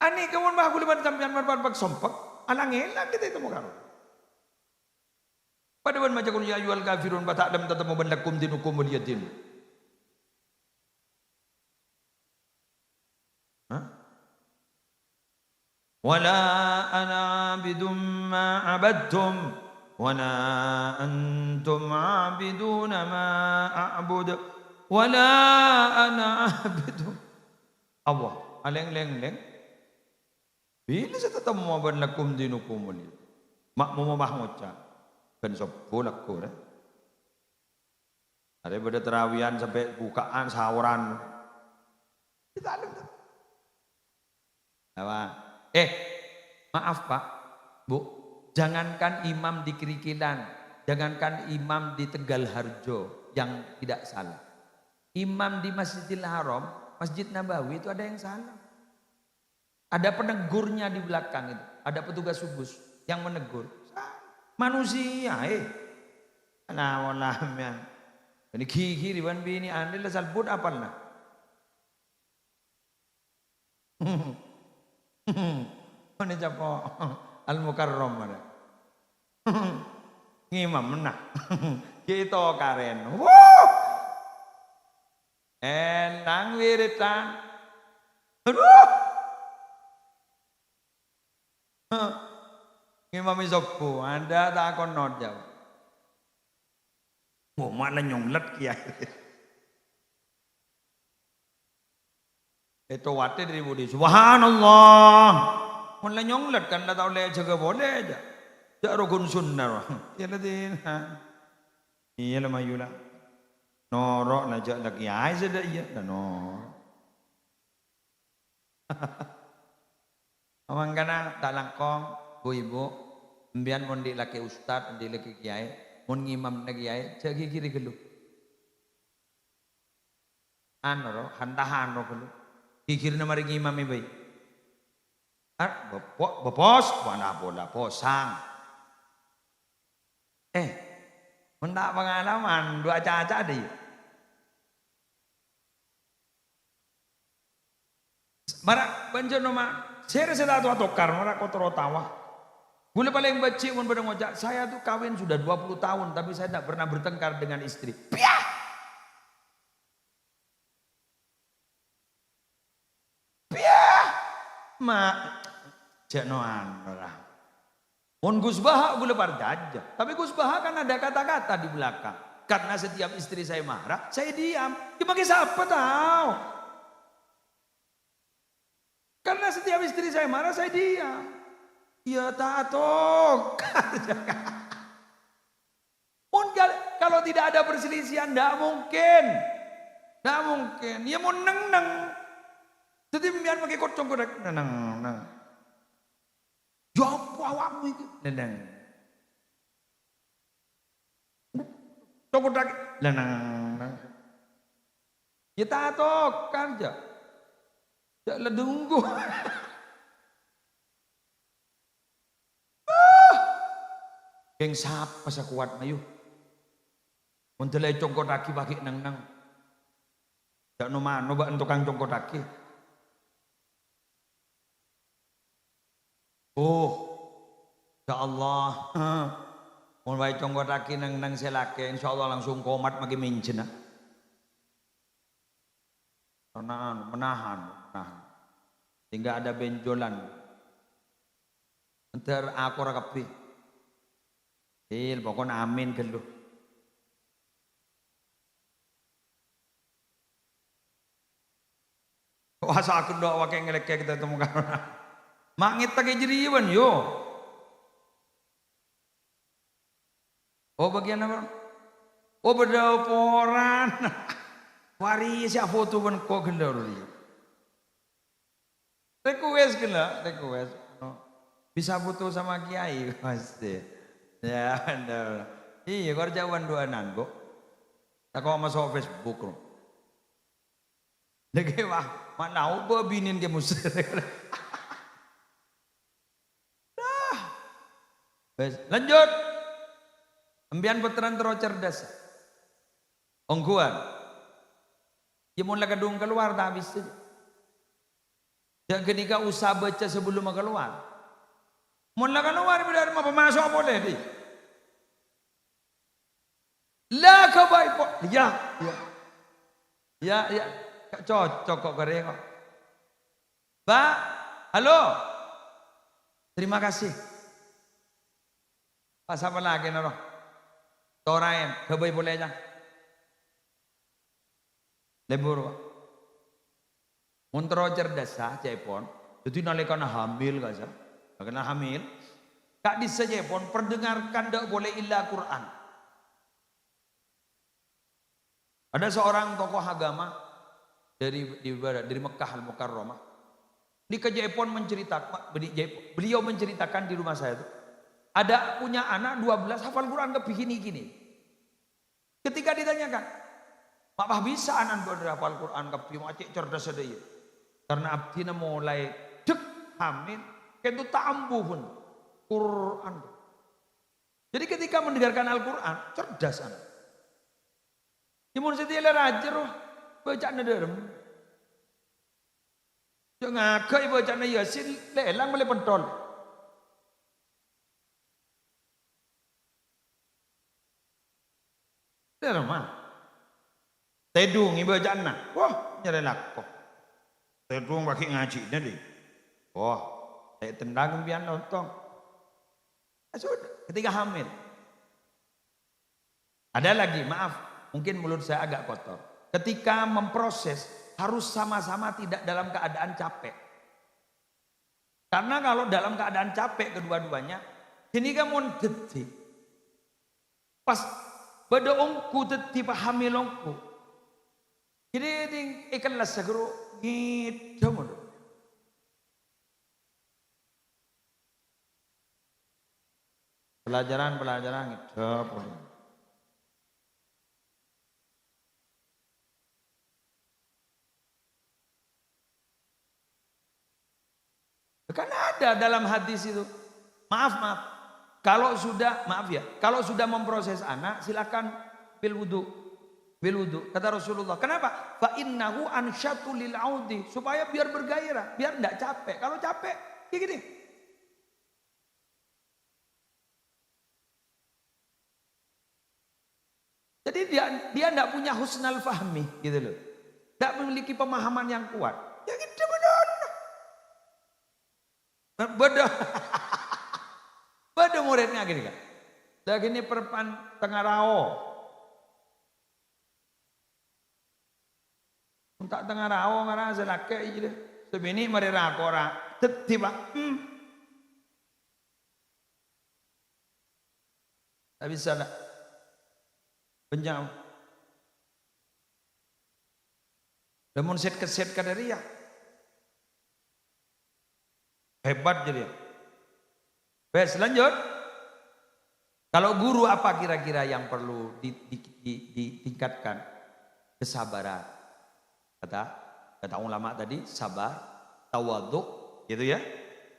A: Ani kawan bah kuliban sampean marbat sompak alang elang kita itu muka. Pada ban macam ya ayyuhal kafirun fa ta'lam tatamu banlakum dinukum waliyadin. Wala ana abidum ma abadtum wala antum abidun ma a'bud wala ana abidum Allah, aleng-leng-leng. Bila saya tetap mau lakum dinukum ini. Mak mau ngoca. Kan sopo laku dah. Daripada terawihan sampai bukaan sahuran. Kita ada. Apa? Maaf Pak, Bu. Jangankan imam di Kerikilan, jangankan imam di Tegal Harjo yang tidak salah. Imam di Masjidil Haram, Masjid Nabawi itu ada yang salah. Ada penegurnya di belakang itu. Ada petugas subuh yang menegur. Manusia, Nah, walahnya. Ini kiri ban bini andil salbut apa lah? Ini siapa? Al-Mukarram ada. Ngimam menang. Kita karen. Enang wiritan. Aduh. Ngimam isopo, Anda tak akan nodjau. Wah, mana nyonglet kiai. Itu wate dari budi. Subhanallah. Mulai nyonglet kan dah tahu le jaga boleh aja. Jak rukun sunnah. Ya ladin. Iya lah mayula. Norok nak jak dak kiai sudah iya dah norok. Amang kana tak langkong bu ibu. Mbian mon di laki ustad, di laki kiai, mon ngimam na kiai, jagi kiri gelu. Ano ro, hantahan ro gelu. Kikir na mari ngimam ibay. Bapos, wana bola posang. Mendak pengalaman, dua caca deh. Mara banjir nama, saya rasa tu atokar, mara kotor tawa. Boleh paling becik pun pada ngojak, saya tuh kawin sudah 20 tahun, tapi saya tidak pernah bertengkar dengan istri. Piah! Piah! Mak, janoan lah. Mon Gus Baha boleh parjajah, tapi Gus Baha kan ada kata-kata di belakang. Karena setiap istri saya marah, saya diam. Dipakai siapa tahu? Karena setiap istri saya marah, saya diam. Ya tatok. Kalau tidak ada perselisihan, tidak mungkin. Tidak mungkin. Ya mau neng. Jadi biar pakai kocong korek. Neng. Jawab awakmu itu. Neng. Cokot lagi. Neng. Ya tatok kan aja. Jangan ledunggu. Geng siapa sa kuat mayu. Mentelai congkot kaki bagi nang. Jak no mano ba tukang congkot kaki. Ya Allah. Mun bae congkot kaki nang selake insyaallah langsung komat magi mincena. Menahan. Sehingga ada benjolan. Entar aku ora kepi. Pokoknya amin gelu. Wasa aku doa wakai ngelek kita temu karena mangit tak jeriwan yo. Bagian apa? Beda poran. Waris ya foto pun kok gendor dia. Request. Bisa foto sama kiai pasti. Ya benar. Iya kerjaan dua nanggo. Tak kau masuk Facebook lo. Lagi mana ubah binin ke musir. Lanjut. Ambian veteran terus cerdas. Ongguan. Ya mulai gedung keluar tak habis. Jangan ketika usaha baca sebelum keluar. Mulai keluar dari rumah pemasok boleh di. Lah kebaik po. Ya. Cocok kok kare kok. Mbak, halo. Terima kasih. Pas apa lagi noro? Torain, kebaik boleh aja. Lebur. Montro cerdas cepon. Jadi nalika hamil gak sah. Karena hamil. Kak di cepon perdengarkan dak boleh illa Quran. Ada seorang tokoh agama dari Mekah Al-Mukarramah. Di Cepon menceritakan, beliau menceritakan di rumah saya itu. Ada punya anak 12 hafal Quran ke begini-gini. Ketika ditanyakan, "Apa bisa anak hafal Quran ke macik cerdas ada ya?" Karena abdina mulai dek hamil, kentu tambuh pun Quran. Jadi ketika mendengarkan Al-Quran, cerdas anak. Timun setiap raja roh bacaan derem. Jangan kai bacaan Yasin lelang boleh pentol. Derem ah. Tedung bacaan na. Wah nyerelak kok. Tedung pakai ngaji nanti. Wah saya tendang pian lontong. Sudah ketika hamil. Ada lagi maaf. Mungkin mulut saya agak kotor. Ketika memproses harus sama-sama tidak dalam keadaan capek. Karena kalau dalam keadaan capek kedua-duanya, ini kan mau deti. Pas pada ongku deti hamil ongku. Ini ikan las segera gitu mulu. Pelajaran gitu mulu. Kan ada dalam hadis itu. Maaf. Kalau sudah memproses anak silakan bil wudu. Kata Rasulullah. Kenapa? Fa innahu ansyatu lil audi, supaya biar bergairah, biar enggak capek. Kalau capek kayak gini. Jadi dia enggak punya husnal fahmi gitu loh. Enggak memiliki pemahaman yang kuat. Ya gitu benar. Beda muridnya gini kan. Dah gini perpan tengah rao. Untuk tengah rao ngara selake aja. Sebini mari rakora. Tiba. Tak bisa tak. Benjam. Namun set kadaria. Hebat jadi. Baik, lanjut. Kalau guru apa kira-kira yang perlu ditingkatkan? Kesabaran. Kata ulama tadi, sabar, tawadhu, gitu ya.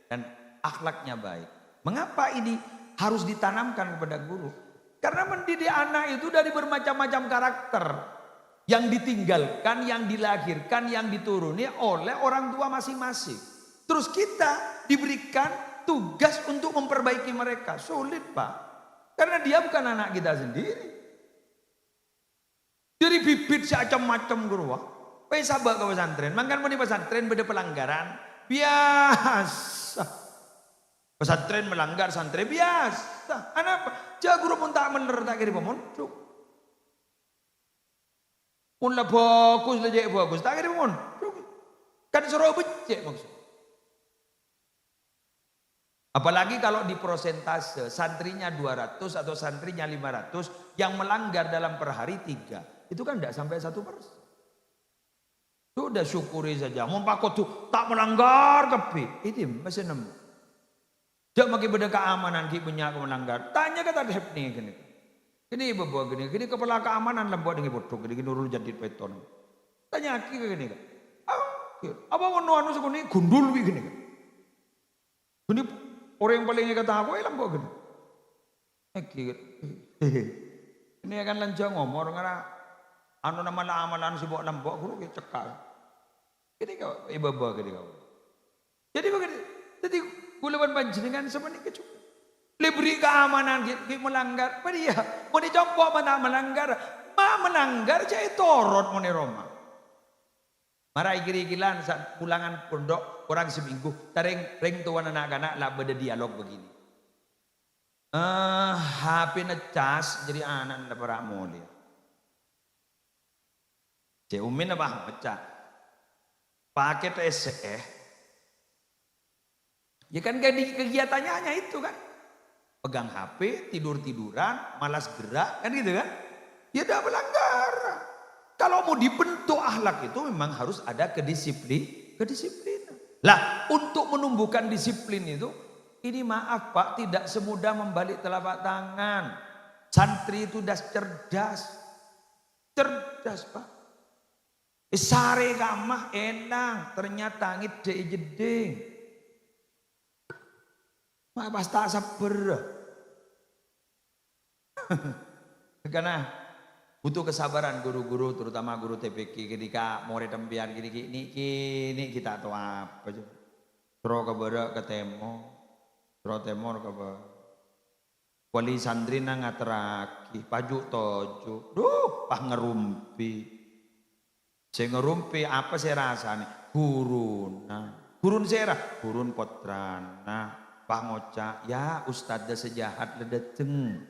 A: Dan akhlaknya baik. Mengapa ini harus ditanamkan kepada guru? Karena mendidik anak itu dari bermacam-macam karakter. Yang ditinggalkan, yang dilahirkan, yang dituruni oleh orang tua masing-masing. Terus kita diberikan tugas untuk memperbaiki mereka. Sulit Pak. Karena dia bukan anak kita sendiri. Jadi bibit macam-macam guru. Sabar ke pesantren. Makan pun di pesantren beda pelanggaran. Biasa. Pesantren melanggar santri biasa. Kenapa? Jangan guru pun tak benar tak kira pemondok. Pun lah bagus lah jadi bagus. Tak kira pemondok. Kan suruh becek maksud. Apalagi kalau di prosentase santrinya 200 atau santrinya 500 yang melanggar dalam per hari 3. Itu kan tidak sampai 1%. Sudah syukuri saja. Mau pakot tuh tak melanggar tapi ini masih nemu. Jangan bagi beda keamanan ki punya melanggar. Tanya kata dep nih gini. Gini bawa gini kepala keamanan lembuat dengan bodoh gini nurul jadi beton. Tanya ki gini kan. Apa mau anu segini gundul gini kan. Gini orang yang paling kata aku elang kok gini. Ini akan lanjang ngomong karena anu nama amalan sebuah lembok guru kita cekal. Gini kau ibu gini kau. Jadi begini. Jadi gulawan panjenengan sebenarnya kecuali. Lebih keamanan kita melanggar. Apa dia? Mau dicompok mana melanggar? Melanggar jadi torot mau Roma. Marah ikir-ikilan saat pulangan pondok orang seminggu. Ring tuan anak-anak lah beda dialog begini. HP ngecas jadi anak ndak pernah mulia. Cek umin apa pecah.
B: pakai TSE. Ya kan kegiatannya hanya itu kan. Pegang HP, tidur-tiduran, malas gerak, kan gitu kan. Ya udah melanggar. Kalau mau dibentuk akhlak itu memang harus ada kedisiplinan. Lah, untuk menumbuhkan disiplin itu, ini maaf Pak, tidak semudah membalik telapak tangan. Santri itu udah cerdas. Cerdas Pak. Sare kamah enak, ternyata ngide jeding. Mak pas tak sabar. Karena butuh kesabaran guru-guru, terutama guru TPK ketika murid tempian gini kita tahu apa aja. Tro kebara ketemu, tro temor kebara. Wali santri nang ngateraki, pajuk tojo, pah ngerumpi. Saya ngerumpi apa saya rasanya? Gurun serah, gurun potrana. Pak ngocak, ya ustadznya sejahat ledeteng.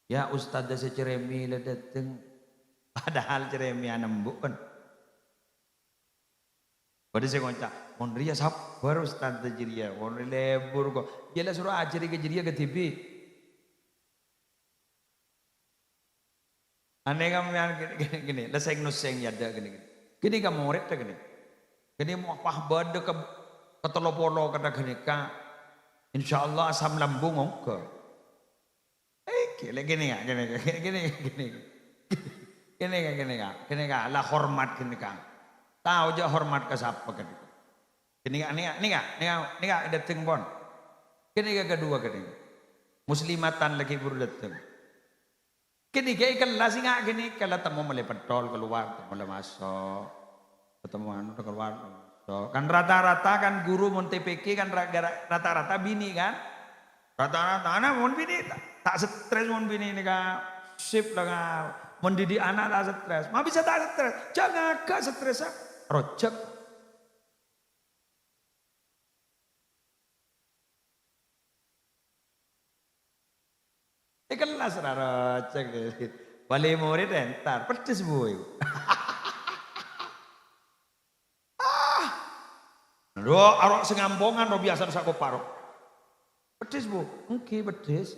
B: Ya ustadznya seceremi ledeteng. Padahal ceremi anembuk kan. Pada saya ngocak, mon ria sabar ustadznya jiria, mon lebur kok. Jelas suruh ajari ke jiria ke TV. Aneh kamu yang gini, leseng nuseng yada gini. Gini kamu murid gini. Gini mau pah bade ke telopolo kata gini ka. Insyaallah asam lambung ngke. Gini ka. Lah hormat gini ka. Tahu aja hormat ke siapa kan. Gini ka dateng pon. Gini ka kedua gini. Muslimatan lagi baru dateng. Gini kayak kelas nggak gini kalau temu mulai pedol keluar mulai masuk. Pertemuan keluar. So, kan rata-rata kan guru mon TPK kan rata-rata bini kan. Rata-rata anak mon bini tak stres mon bini ini kan. Sip lah kan. Mendidik anak tak stres. Ma bisa tak stres. Jangan agak stres ah. Rojek. Kelas rojek. Wali murid entar. Pedes bu. Loh, arok sengampongan lo biasa sak parok. Pedes bu, oke pedes.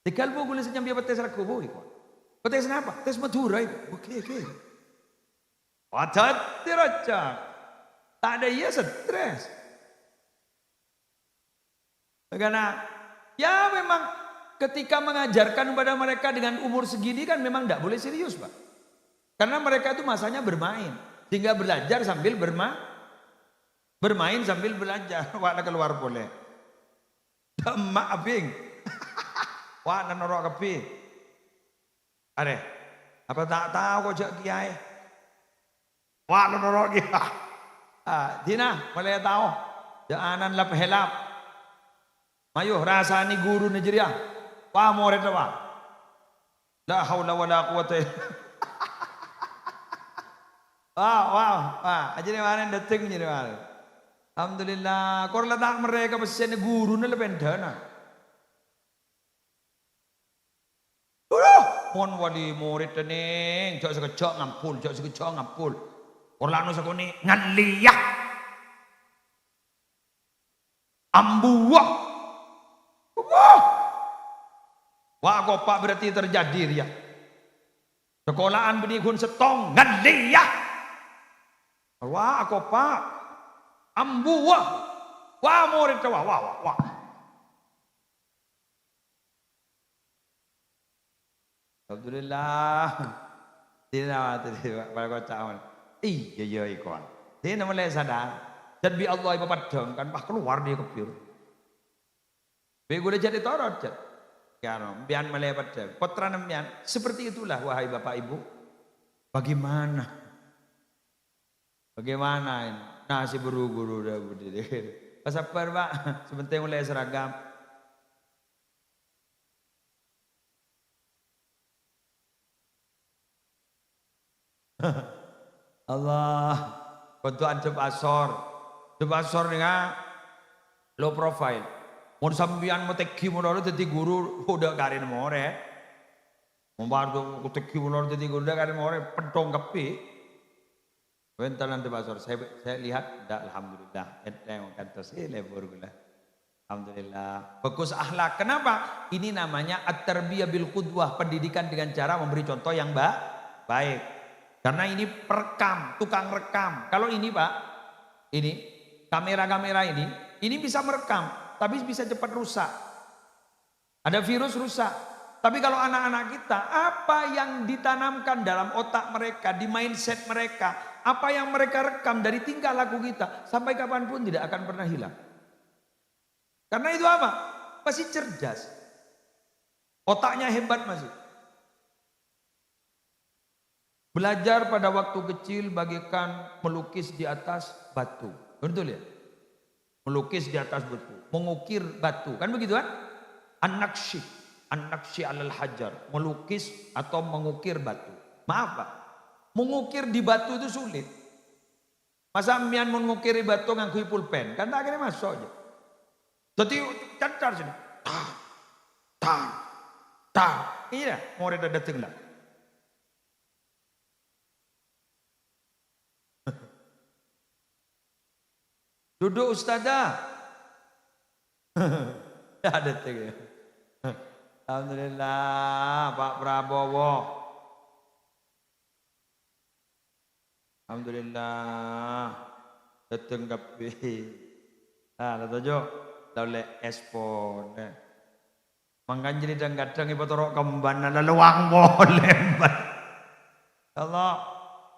B: Tegal bu gula senyam dia pedes ragu bu. Pedes kenapa? Pedes Madura itu. Oke. Wacat tiraca. Tak ada ia stres. Karena ya memang ketika mengajarkan kepada mereka dengan umur segini kan memang tidak boleh serius Pak. Karena mereka itu masanya bermain. Sehingga belajar sambil bermain sambil belajar. Wak keluar boleh. Demak abing. Wak norok kepi. Are. Apa tak tahu kok jak kiai. Wak norok kiai. Dina boleh tahu. Jangan lap helap. Mayu rasani guru Nigeria. Wah murid wah. La haula wala quwata. Wah. Aja ni mana dateng ni mana. Alhamdulillah, kor letak mereka pesen guru ni lebih dana. Mon wali murid ni, jauh sekejap ngampul. Orang nusa kuni ngaliyah, ambuah. Wah, kopak berarti terjadi ya. Sekolahan benih setong ngaliyah. Wah, kopak. Ambuah. Wah murid wah. Alhamdulillah. Tidak pada kocak. Iya ikon. Tidak mulai sadar. Dan bi Allah ibu padang kan bah keluar dia kepir. Bi gue jadi torot. Karena bian mulai padang. Putra nemian. Seperti itulah wahai bapak ibu. Bagaimana ini? Nah si guru dah berdiri. Sabar Pak, sebentar mulai seragam. Allah, bantuan Jeb Asor ni kan low profile. Mau sambian mau teki mau dulu jadi guru udah karin more. Membantu kuteki ulur jadi kuda kan orang pedong kepi. Bentar nanti pastor, saya lihat, dah alhamdulillah, yang kata saya lebur gula. Alhamdulillah. Bagus akhlak. Kenapa? Ini namanya at-tarbiyah bil qudwah, pendidikan dengan cara memberi contoh yang baik. Karena ini perekam, tukang rekam. Kalau ini Pak, ini kamera-kamera ini bisa merekam, tapi bisa cepat rusak. Ada virus rusak. Tapi kalau anak-anak kita, apa yang ditanamkan dalam otak mereka, di mindset mereka, apa yang mereka rekam dari tingkah laku kita, sampai kapanpun tidak akan pernah hilang. Karena itu apa? Masih cerdas. Otaknya hebat masih. Belajar pada waktu kecil bagaikan melukis di atas batu. Betul ya? Melukis di atas batu. Mengukir batu. Kan begitu kan? An-naqshi alal hajar, melukis atau mengukir batu. Maaf Pak, mengukir di batu itu sulit. Masa mian mengukir di batu ngangkui pulpen, kan tak akhirnya masuk aja. Jadi cancar sini, tar, iya, mau ada datang lah. Duduk ustazah, ya datang ya. Alhamdulillah Pak Prabowo. Alhamdulillah. Datang kapi. Lah tojo lolek espon. Mangkan jadi kadang ibu torok kemban ada luang boleh. Allah.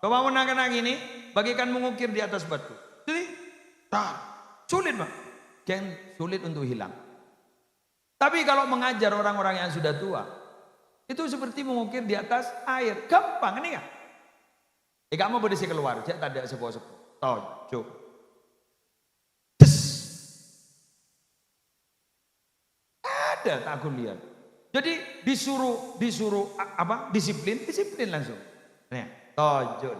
B: Coba menangkan ini bagikan mengukir di atas batu. Jadi sulit Pak. Yang sulit untuk hilang. Tapi kalau mengajar orang-orang yang sudah tua, itu seperti mengukir di atas air. Gampang, ini kan? Kamu boleh keluar, saya tak ada sebuah-sebuah. Tojo. Ada, tak aku lihat. Jadi disuruh apa? Disiplin langsung. Nih, tojo.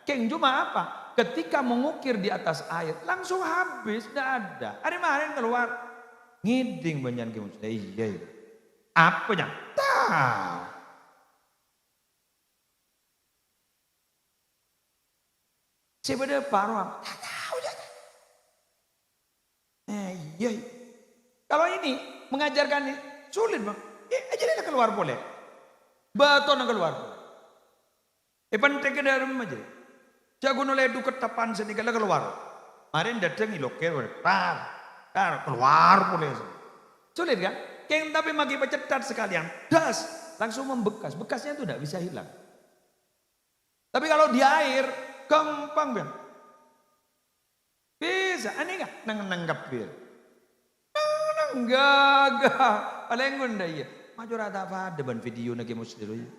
B: Keng cuma apa? Ketika mengukir di atas air, langsung habis, tidak ada. Hari-hari keluar. Ngiding banyak ke muslim. Iya. Apa yang? Tahu. Sebenarnya paruh. Tak tahu je. Iya. Kalau ini mengajarkan ini sulit Bang. Aja keluar boleh. Betul nak keluar. Penting ke dalam aja. Jago nolai du ketapan sini kalau keluar. Kemarin datang iloker. Keluar boleh. Sulit kan? Keng tapi magi pecetat sekalian. Das. Langsung membekas. Bekasnya itu tidak bisa hilang. Tapi kalau di air. Gampang kan? Bisa. Ini enggak? Nanggap bir. Enggak. Paling gunda ya. Maju rata apa? Depan video nagi muslim.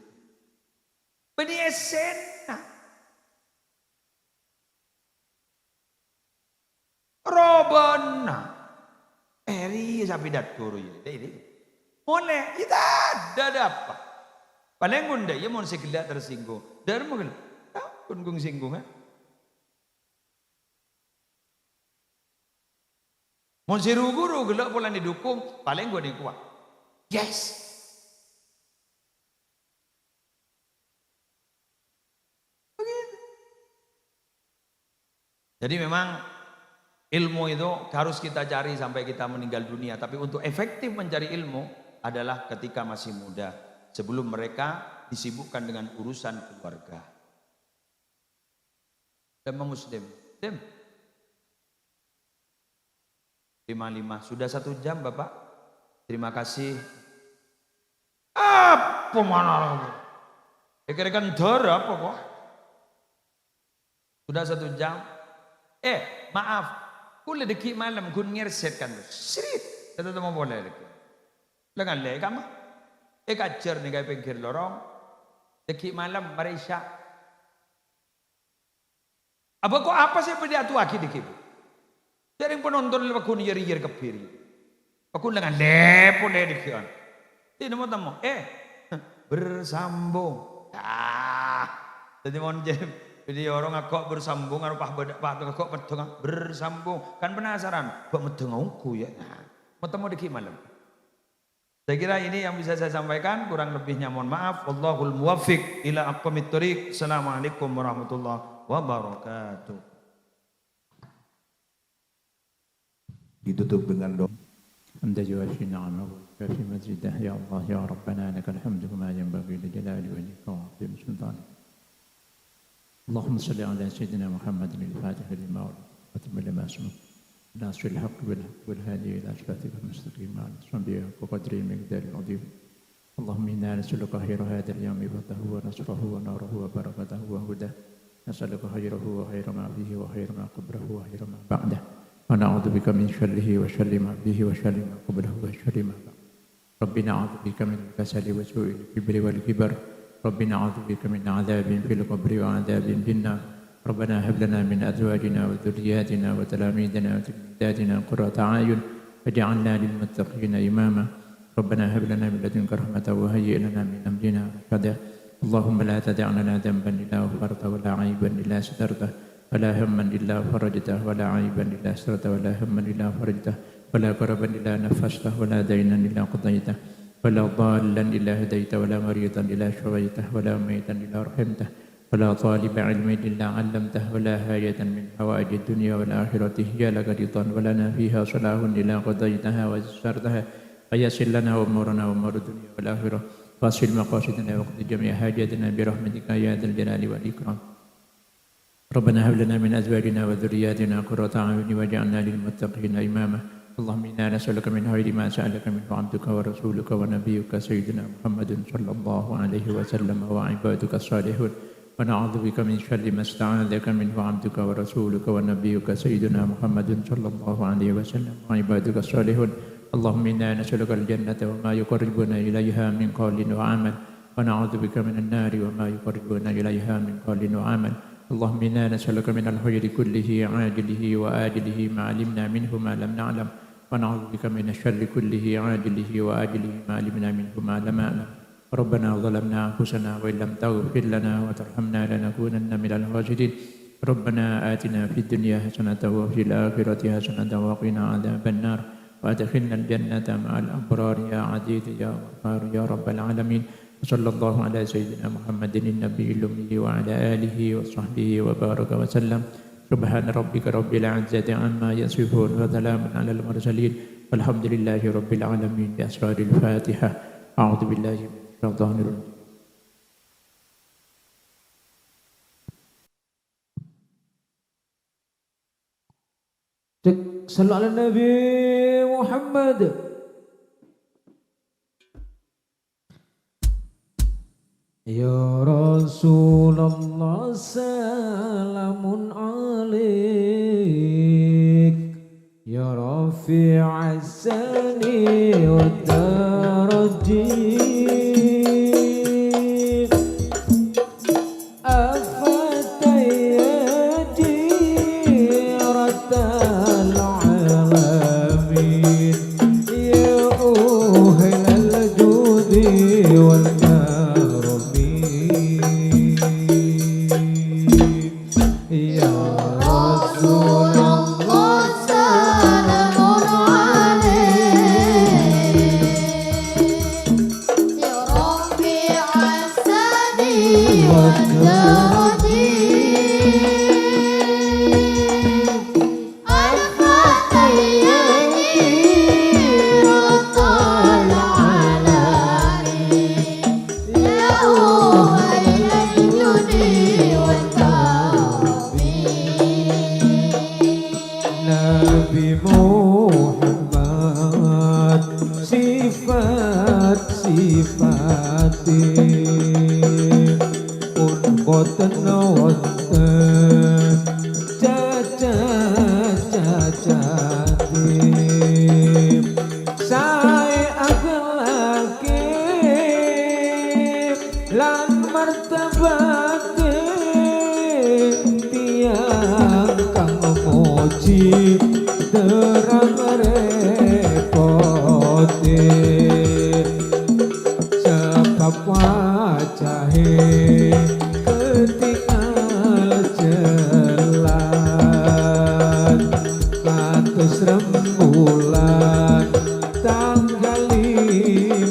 B: Beni esena. Robona. Eri sapi datur ya. Boleh, kita ada apa? Paling gunda ya mau segelat tersinggung. Dari mungkin, pun singgung kan? Mau guru gelak pola didukung, paling gue dikuat. Yes. Begitu. Jadi memang ilmu itu harus kita cari sampai kita meninggal dunia. Tapi untuk efektif mencari ilmu adalah ketika masih muda. Sebelum mereka disibukkan dengan urusan keluarga. Dan muslim. 55. Sudah 1 jam Bapak. Terima kasih. Apa mana? Kira-kira darah apa kok? Sudah 1 jam. Maaf. Kule deki malam kun ngerset kan. Serit. Tentu mau boleh deki. Lengan le kamu. Kacer nih kayak pinggir lorong. Deki malam Malaysia. Apa sih pada atu aki deki? Sering penonton lepas kun yeri kepiri. Aku lengan le boleh deki kan. Tidak mau temu. Bersambung. Jadi mau jadi orang aku bersambung, aku bersambung. Kan penasaran, kok medeng aku ya? Mau temu di malam. Saya kira ini yang bisa saya sampaikan, kurang lebihnya mohon maaf. Wallahul muwaffiq ila aqwamit thoriq. Assalamualaikum warahmatullahi wabarakatuh.
C: Ditutup dengan doa.
D: أنت جوافي نعمه وكافي مزيده يا الله يا ربنا لك الحمد كما ينبغي لجلال وجهك وعظيم سلطانك. اللهم صل على سيدنا محمد الفاتح لما أغلق وختم لما سبق ناصر الحق بالحق والهادي إلى صراطك المستقيم على صحبه وقدره المقدار العظيم. اللهم إنا نسألك خير هذا اليوم وفضله ونصره ونوره وبركته وهداه. نسألك خيره وخير ما فيه وخير ما قبله وخير ما بعده. ونعوذ بك من شره وشر ما فيه وشر ما قبله وشر ما بعده. ربنا نعوذ بك من الكسل وسوء الكبر والكبر. ربنا نعوذ بك من عذاب في القبر وعذاب في النار. ربنا هب لنا من أزواجنا وذرياتنا وتلاميذنا وتلميذاتنا قرة أعين واجعلنا للمتقين إماما. ربنا هب لنا من لدنك رحمة وهيئ لنا من أمرنا رشدا. اللهم لا تدع لنا ذنبا إلا غفرته ولا عيبا إلا سترته ولا هما إلا فرجته ولا عيبا إلا سترته ولا هما إلا فرجته ولا كربا إلا نفسته ولا دينا إلا قضيته ولا ضالا إلا هديته ولا مريضا إلا شفيته ولا ميتا إلا رحمته ولا طالب علم إلا علمته ولا هاية من حوائج الدنيا والآخرة هي لك رضا ولنا فيها صلاح إلا قضيتها ويسرتها فيسر لنا أمورنا وأمور الدنيا والآخرة واصل مقاصدنا وقض جميع حاجاتنا برحمتك يا ذا الجلال والإكرام. ربنا هب لنا من أزواجنا وذرياتنا قرة أعين واجعلنا للمتقين إماما. اللهم إنا نسألك من خير ما سألك منه عبدك ورسولك ونبيك سيدنا محمد صلى الله عليه وسلم وعبادك الصالحون. ونعوذ بك من شر ما استعاذك منه عبدك ورسولك ونبيك سيدنا محمد صلى الله عليه وسلم وعبادك الصالحون. اللهم إنا نسألك الجنة وما يقربنا إليها من قول وعمل. ونعوذ بك من النار وما يقربنا إليها من قول وعمل. اللهم إنا نسألك من الخير كله عاجله وآجله ما علمنا منه ما لم نعلم. ونعوذ بك من الشر كله عاجله وآجله ما علمنا منه ما لم نعلم. ربنا ظلمنا أنفسنا وإن لم تغفر لنا وترحمنا لنكونن من الخاسرين. ربنا آتنا في الدنيا حسنة وفي الآخرة حسنة وقنا عذاب النار وأدخلنا الجنة مع الأبرار يا عزيز يا غفار يا رب العالمين. وصلى الله على سيدنا محمد النبي الأمي وعلى آله وصحبه وبارك وسلم. سبحان ربك رب العزة عما يصفون وسلام على المرسلين والحمد لله رب العالمين. بأسرار الفاتحة. أعوذ بالله من الشيطان الرجيم.
A: صلوا على النبي محمد. Ya Rasulullah salamun alaik Ya Rafi'as sani wa daraji rembulan tanggal 5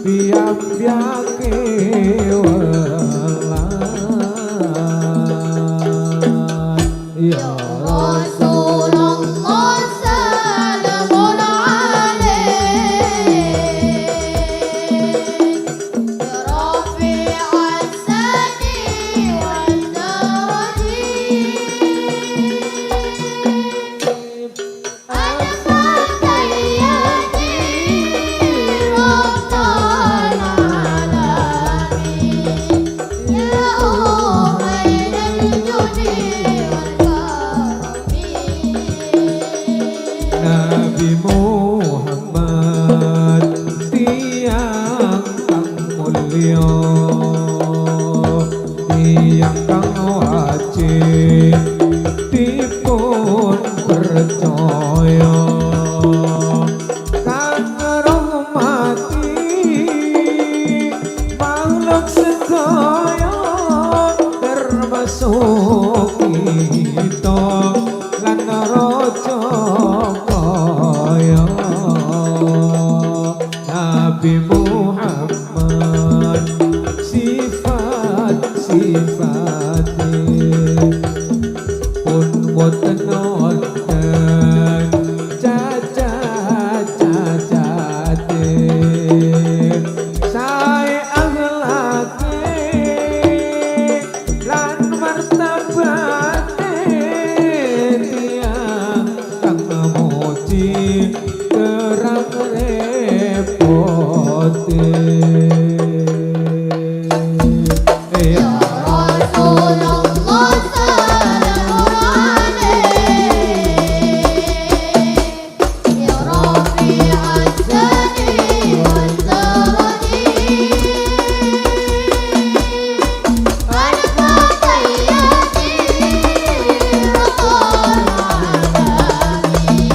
C: biak-biake welas ya
E: Rasulullah salamun alaik ya Rafi'as sani wal daraji ana fatayyati rabbal alamin ya umayyal judi
C: Nabi Muhammad tiang kang mulya tiang kang wajib dipun percaya kang rahmati makhluk sedaya termasuk kita lan raja kaya Nabi Muhammad sifat-sifatnya pun boten wonten cacat-cacate sae akhlake lan martabate tiyang kang muji terang repote ya
E: Rasulullah salamun alaik ya Rafi'as sani wal daraji ana fatayyati rabbal alamin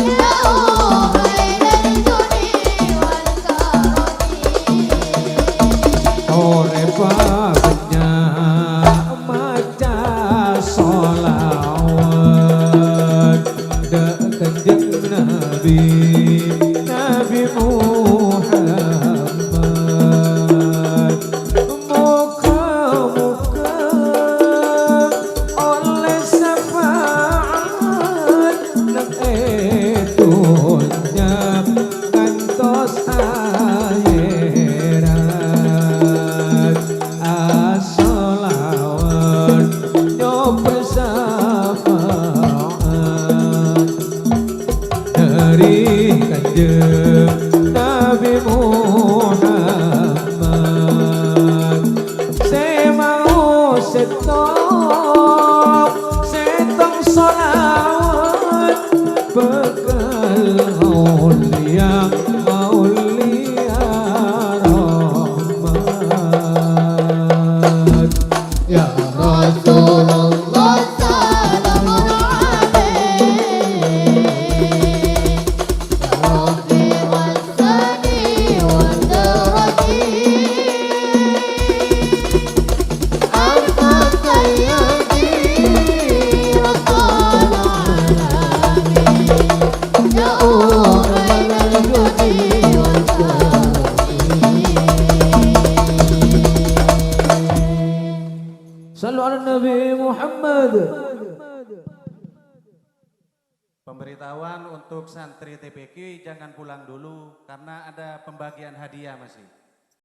E: ya umayyal judi wal karami
C: ore babnya maca sholawat kanjeng Nabi Muhammad muka-muka oleh syafaat nang dunya kantos akhirat as-sholawat nyoba syafaat dari kanjeng Nabi Muhammad semau setong sholawat bekal maulia rahmat ya
E: Rasulullah salamun alaik ya Rafi'as sani wal daraji ana fatayyati rabbal alamin ya umayyal judi wal karami
C: Sallu ala Nabi Muhammad.
F: Pemberitahuan untuk santri TPQ jangan pulang dulu karena ada pembagian hadiah masih.